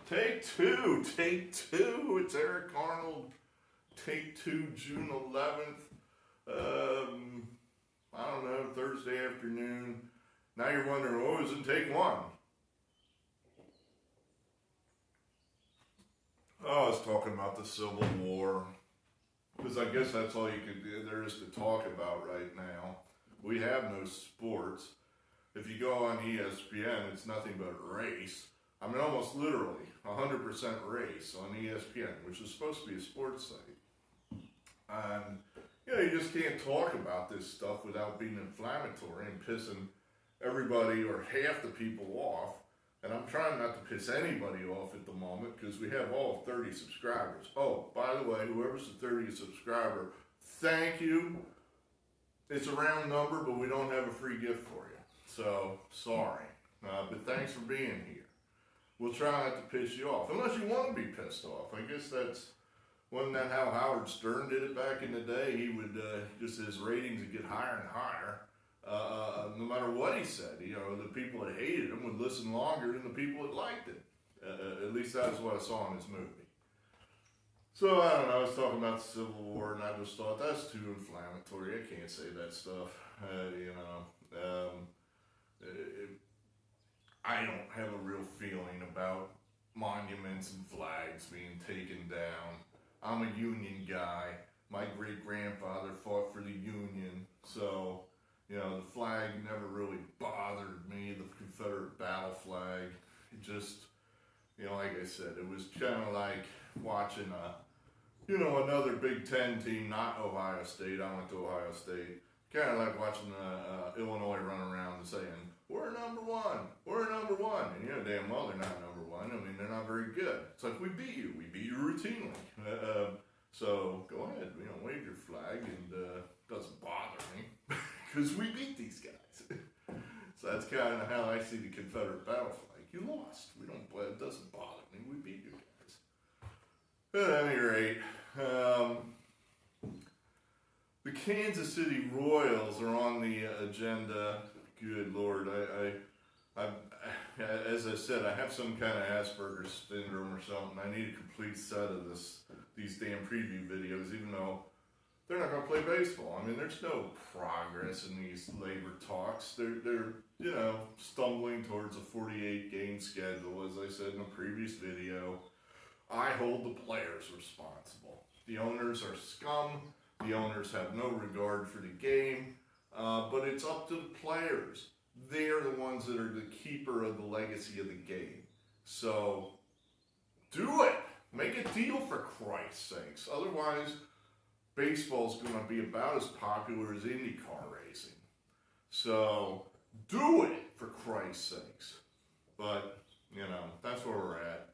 Take two. It's Eric Arnold. Take two, June 11th. I don't know, Thursday afternoon. Now you're wondering, oh, is it take one? Oh, I was talking about the Civil War. Because I guess that's all there is to talk about right now. We have no sports. If you go on ESPN, it's nothing but race. I mean, almost literally, 100% race on ESPN, which is supposed to be a sports site. And, you just can't talk about this stuff without being inflammatory and pissing everybody or half the people off. And I'm trying not to piss anybody off at the moment because we have all 30 subscribers. Oh, by the way, whoever's the 30th subscriber, thank you. It's a round number, but we don't have a free gift for you. So, sorry. But thanks for being here. We'll try not to piss you off, unless you want to be pissed off. I guess wasn't that how Howard Stern did it back in the day? He would, just his ratings would get higher and higher. No matter what he said, the people that hated him would listen longer than the people that liked it. At least that's what I saw in his movie. So, I don't know, I was talking about the Civil War, and I just thought, that's too inflammatory. I can't say that stuff, I don't have a real feeling about monuments and flags being taken down. I'm a Union guy. My great-grandfather fought for the Union, so, the flag never really bothered me, the Confederate battle flag. It just, like I said, it was kind of like watching another Big Ten team, not Ohio State. I went to Ohio State. Kind of like watching Illinois run around and saying, we're number one. And damn well they're not number one. I mean, they're not very good. It's like, we beat you routinely. So go ahead, wave your flag, and it doesn't bother me because we beat these guys. So that's kind of how I see the Confederate battle flag. You lost. It doesn't bother me. We beat you guys. At any rate, the Kansas City Royals are on the agenda. Good Lord, I as I said, I have some kind of Asperger's syndrome or something. I need a complete set of these damn preview videos, even though they're not going to play baseball. I mean, there's no progress in these labor talks. They're stumbling towards a 48-game schedule, as I said in a previous video. I hold the players responsible. The owners are scum. The owners have no regard for the game. But it's up to the players. They're the ones that are the keeper of the legacy of the game. So, do it. Make a deal, for Christ's sakes. Otherwise, baseball's going to be about as popular as IndyCar racing. So, do it, for Christ's sakes. But, that's where we're at.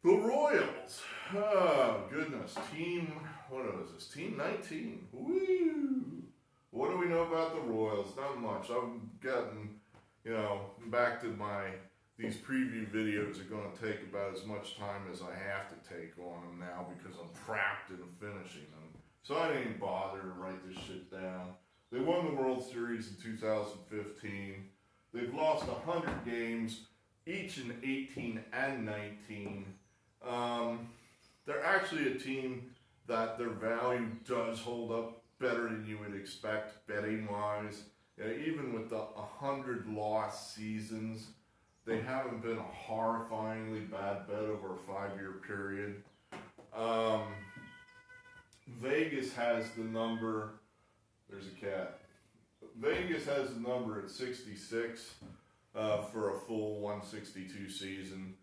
The Royals. Oh, goodness. What is this? Team 19. Woo! What do we know about the Royals? Not much. I've gotten, back to these preview videos are going to take about as much time as I have to take on them now because I'm trapped in finishing them. So I didn't even bother to write this shit down. They won the World Series in 2015. They've lost 100 games, each in 18 and 19. They're actually a team that their value does hold up better than you would expect betting-wise. Even with the 100 lost seasons, they haven't been a horrifyingly bad bet over a 5-year period. Vegas has the number, there's a cat. Vegas has the number at 66 for a full 162 season.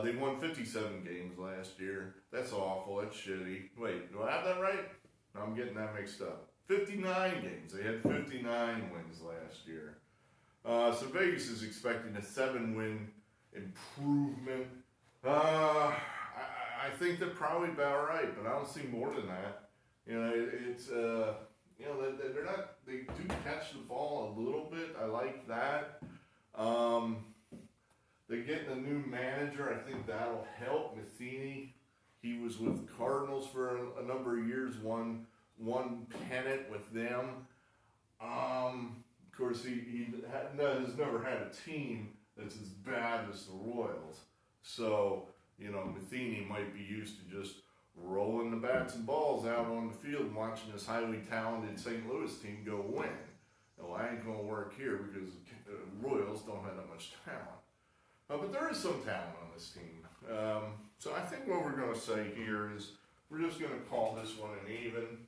They won 57 games last year. That's awful. That's shitty. Wait, do I have that right? No, I'm getting that mixed up. 59 games. They had 59 wins last year. So Vegas is expecting a 7-win improvement. I think they're probably about right, but I don't see more than that. They're not. They do catch the ball a little bit. I like that. They're getting a new manager. I think that'll help. Matheny, he was with the Cardinals for a number of years, won pennant with them. Of course, he has never had a team that's as bad as the Royals. So, you know, Matheny might be used to just rolling the bats and balls out on the field and watching this highly talented St. Louis team go win. No, I ain't going to work here because Royals don't have that much talent. But there is some talent on this team. So I think what we're going to say here is we're just going to call this one an even.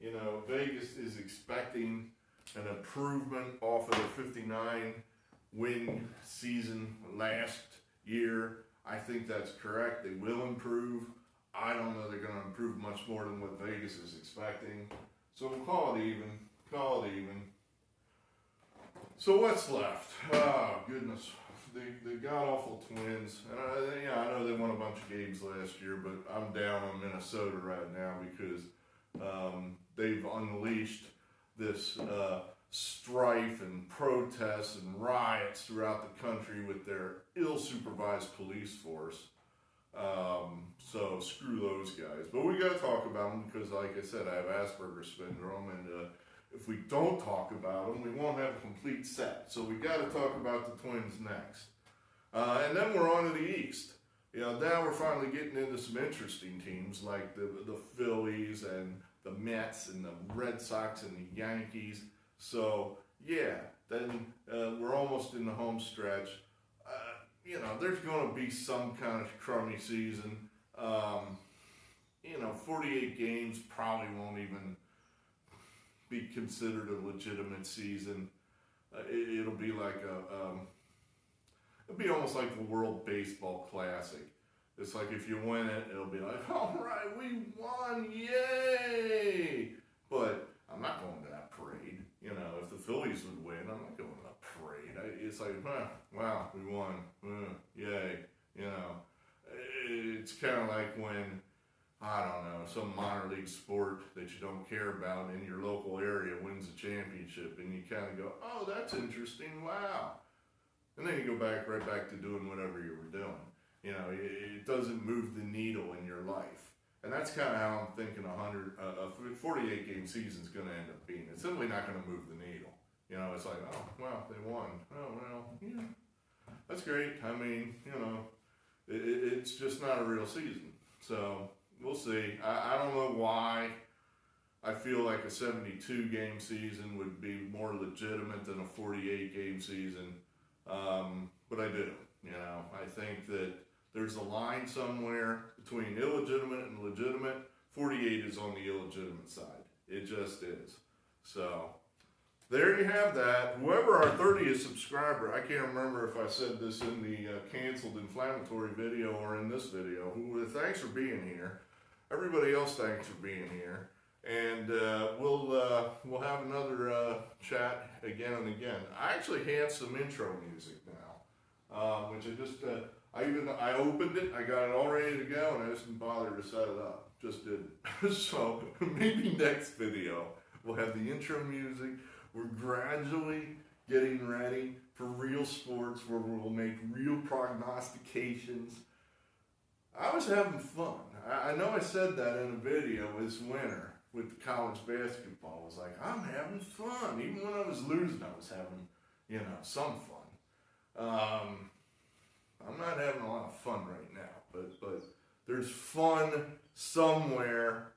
You know, Vegas is expecting an improvement off of the 59 win season last year. I think that's correct. They will improve. I don't know they're going to improve much more than what Vegas is expecting. So we'll call it even. Call it even. So what's left? Oh, goodness. The god-awful Twins. And I know they won a bunch of games last year, but I'm down on Minnesota right now because they've unleashed this strife and protests and riots throughout the country with their ill-supervised police force. So screw those guys. But we got to talk about them because, like I said, I have Asperger's syndrome, and if we don't talk about them, we won't have a complete set. So we got to talk about the Twins next. And then we're on to the East. You know, now we're finally getting into some interesting teams like the Phillies and the Mets and the Red Sox and the Yankees. So, yeah, then we're almost in the home stretch. You know, there's going to be some kind of crummy season. You know, 48 games probably won't even be considered a legitimate season. It'll be like it'll be almost like the World Baseball Classic. It's like if you win it, it'll be like, all right, we won, yay! But I'm not going to that parade. You know, if the Phillies would win, I'm not going to that parade. It's like, wow, we won, yay. You know, it's kind of like when, I don't know, some minor league sport that you don't care about in your local area wins a championship, and you kind of go, oh, that's interesting, wow. And then you go right back to doing whatever you were doing. You know, it doesn't move the needle in your life. And that's kind of how I'm thinking a 48-game season is going to end up being. It's simply not going to move the needle. You know, it's like, oh, well, they won. Oh, well, yeah, that's great. I mean, you know, it's just not a real season. So we'll see. I don't know why I feel like a 72-game season would be more legitimate than a 48-game season. But I do. You know, I think that there's a line somewhere between illegitimate and legitimate. 48 is on the illegitimate side. It just is. So there you have that. Whoever our 30th subscriber, I can't remember if I said this in the canceled inflammatory video or in this video. Thanks for being here. Everybody else, thanks for being here. And we'll have another chat again and again. I actually have some intro music now, which I just I opened it, I got it all ready to go, and I just didn't bother to set it up. Just didn't. So maybe next video we'll have the intro music. We're gradually getting ready for real sports where we'll make real prognostications. I was having fun. I know I said that in a video this winter with the college basketball. I was like, I'm having fun. Even when I was losing, I was having, you know, some fun. I'm not having a lot of fun right now, but there's fun somewhere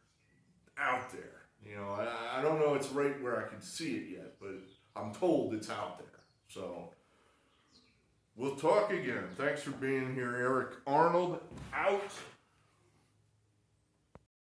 out there. You know, I don't know it's right where I can see it yet, but I'm told it's out there. So we'll talk again. Thanks for being here, Eric Arnold, out.